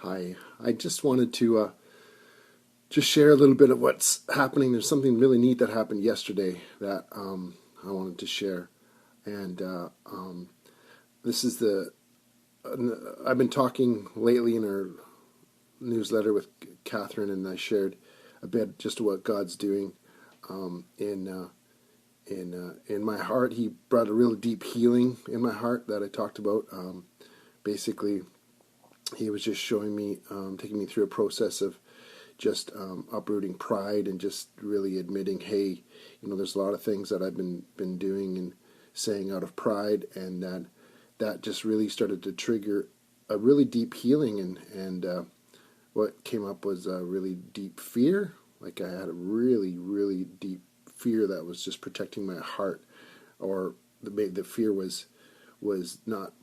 Hi, I just wanted to just share a little bit of what's happening. There's something really neat that happened yesterday that I wanted to share, and this is I've been talking lately in our newsletter with Catherine, and I shared a bit just of what God's doing in my heart. He brought a real deep healing in my heart that I talked about. Basically, he was just showing me, taking me through a process of just uprooting pride and just really admitting, hey, there's a lot of things that I've been doing and saying out of pride, and that just really started to trigger a really deep healing, and what came up was a really deep fear. Like I had a really, really deep fear that was just protecting my heart, or the fear was not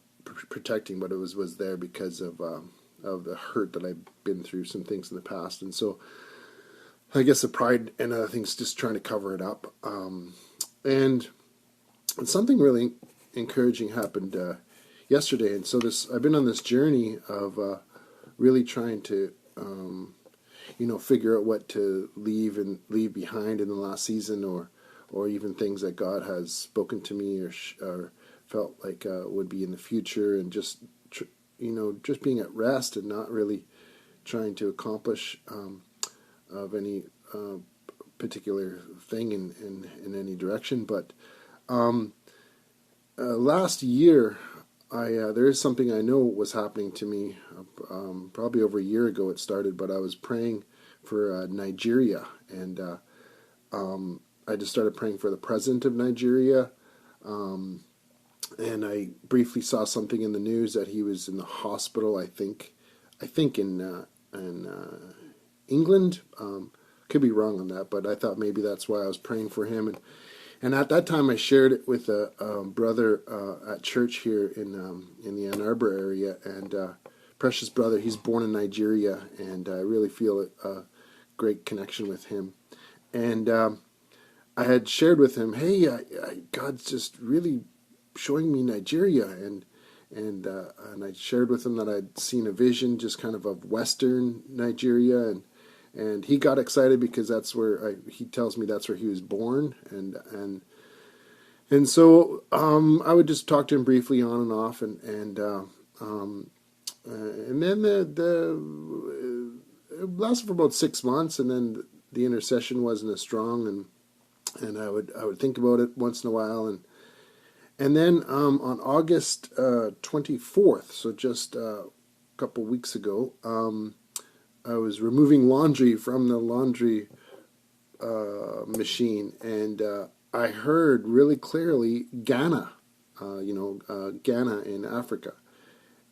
protecting, but it was there because of the hurt that I've been through, some things in the past, and so I guess the pride and other things just trying to cover it up. And something really encouraging happened yesterday, and so I've been on this journey of really trying to figure out what to leave behind in the last season, or even things that God has spoken to me or felt like would be in the future, and just being at rest and not really trying to accomplish of any particular thing in any direction. But last year, there is something I know was happening to me. Probably over a year ago it started, but I was praying for Nigeria, and I just started praying for the president of Nigeria. And I briefly saw something in the news that he was in the hospital. I think in England. Could be wrong on that, but I thought maybe that's why I was praying for him. And at that time, I shared it with a brother at church here in the Ann Arbor area, and precious brother. He's born in Nigeria, and I really feel a great connection with him. And I had shared with him, hey, God's just really showing me Nigeria, and I shared with him that I'd seen a vision just kind of Western Nigeria, and he got excited because that's where he tells me that's where he was born, and so I would just talk to him briefly on and off, and then it lasted for about 6 months, and then the intercession wasn't as strong, and I would think about it once in a while, and then on August 24th, so just a couple weeks ago, I was removing laundry from the laundry machine, and I heard really clearly Ghana, Ghana in Africa,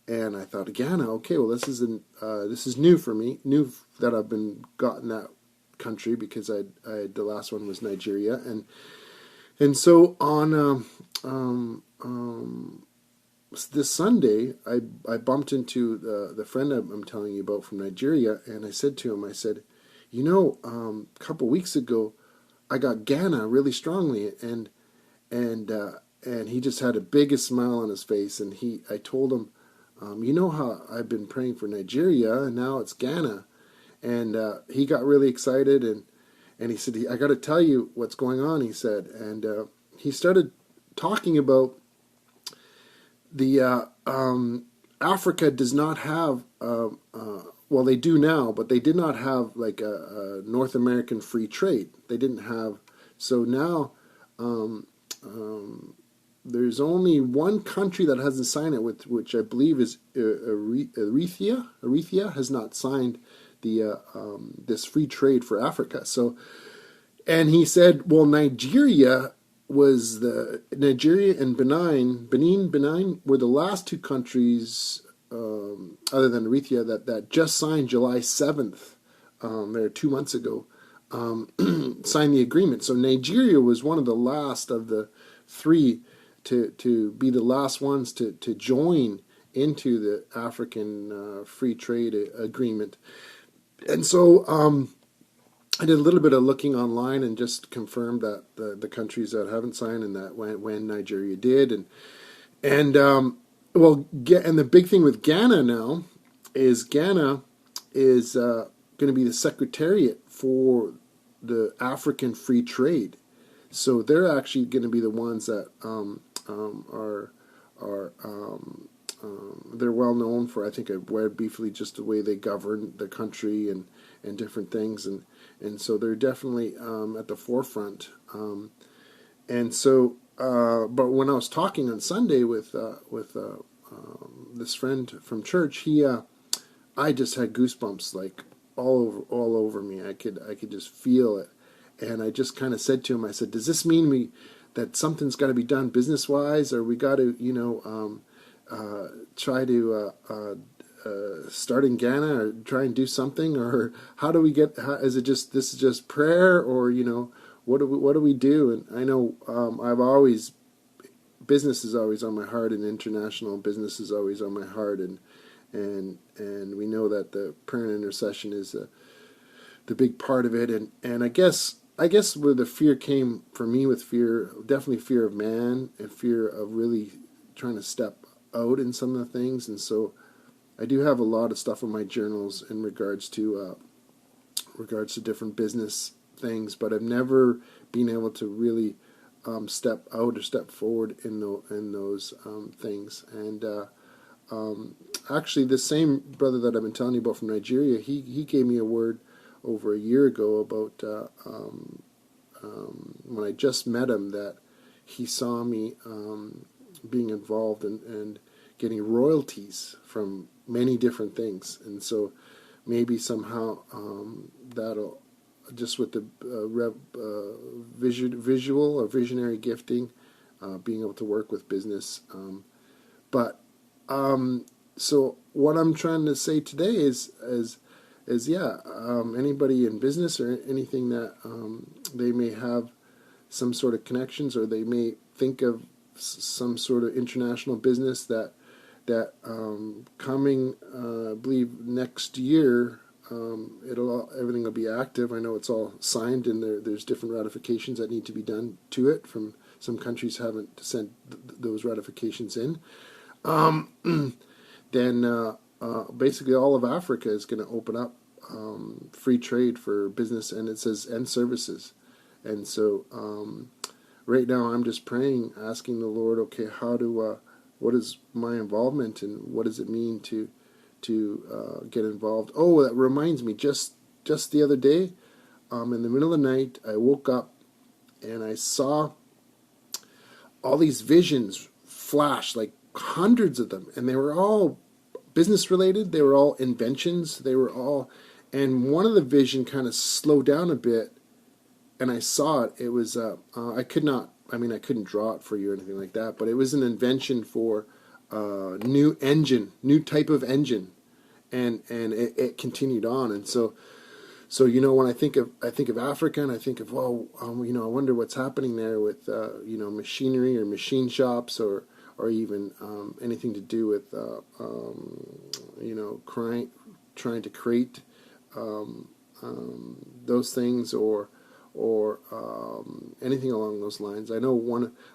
and I thought, Ghana, okay, well this is new for me, new that I've been gotten that country, because the last one was Nigeria, and so on this Sunday, I bumped into the friend I'm telling you about from Nigeria, and I said to him, a couple weeks ago, I got Ghana really strongly, and he just had the biggest smile on his face, and I told him, how I've been praying for Nigeria, and now it's Ghana, and he got really excited, and he said, I got to tell you what's going on, he said, and he started talking about the Africa does not have, well, they do now, but they did not have like a North American free trade. They didn't have, so now there's only one country that hasn't signed it, which I believe is Eritrea. Eritrea has not signed the this free trade for Africa. So, and he said, well, Nigeria and Benin were the last two countries, other than Eritrea, that just signed July 7th, there 2 months ago, signed the agreement. So Nigeria was one of the last of the three to be the last ones to join into the African free trade agreement. And so I did a little bit of looking online and just confirmed that the countries that haven't signed, and that when Nigeria did, and the big thing with Ghana now is Ghana is going to be the secretariat for the African free trade. So they're actually going to be the ones that are they're well known for. I think I read briefly just the way they govern the country and different things, and so they're definitely at the forefront. And so, but when I was talking on Sunday with this friend from church, I just had goosebumps like all over me. I could just feel it, and I just kind of said to him, I said, "Does this mean that something's got to be done business wise, or we got to try to start in Ghana or try and do something, or how do we get? Is it just this is just prayer, or what do we do?" And I know business is always on my heart, and international business is always on my heart, and we know that the prayer and intercession is the big part of it, and I guess where the fear came for me, with fear, definitely fear of man and fear of really trying to step out in some of the things. And so I do have a lot of stuff in my journals in regards to different business things, but I've never been able to really step out or step forward in those things. And actually, the same brother that I've been telling you about from Nigeria, he gave me a word over a year ago about when I just met him, that he saw me being involved and getting royalties from many different things. And so maybe somehow that'll, just with the visual or visionary gifting, being able to work with business. So what I'm trying to say today is anybody in business or anything that they may have some sort of connections, or they may think of some sort of international business that coming, I believe next year, everything will be active. I know it's all signed, and there's different ratifications that need to be done to it. From some countries haven't sent those ratifications in. Then basically all of Africa is going to open up free trade for business, and it says and services. And so right now I'm just praying, asking the Lord, okay, what is my involvement, and what does it mean to get involved? Oh, that reminds me, just the other day, in the middle of the night, I woke up and I saw all these visions flash, like hundreds of them, and they were all business related. They were all inventions. And one of the vision kind of slowed down a bit, and I saw it. It was I couldn't draw it for you or anything like that, but it was an invention for new type of engine, and it continued on. And so when I think of Africa, and I think of, I wonder what's happening there with machinery or machine shops, or even anything to do with trying to create those things, or anything along those lines. I know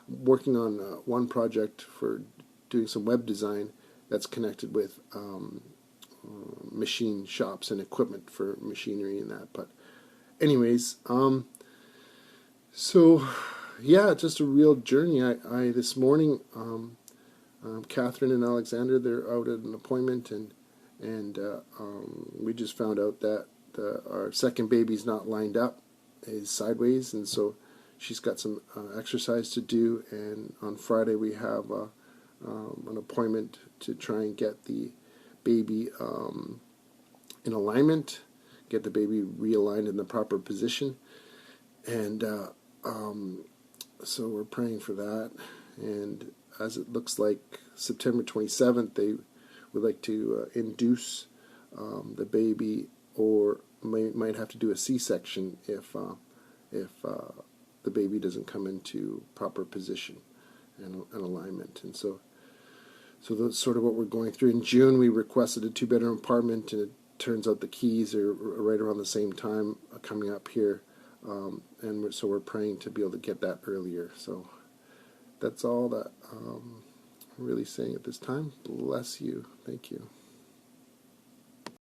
working on one project for doing some web design that's connected with machine shops and equipment for machinery and that. But anyways, just a real journey. I this morning, Catherine and Alexander, they're out at an appointment, and we just found out that our second baby's not lined up, is sideways, and so she's got some exercise to do. And on Friday we have an appointment to try and get the baby in alignment, get the baby realigned in the proper position, and so we're praying for that. And as it looks like September 27th, they would like to induce the baby, or might have to do a C-section if the baby doesn't come into proper position and alignment. And so that's sort of what we're going through. In June, we requested a 2-bedroom apartment, and it turns out the keys are right around the same time coming up here, and so we're praying to be able to get that earlier. So that's all that I'm really saying at this time. Bless you. Thank you.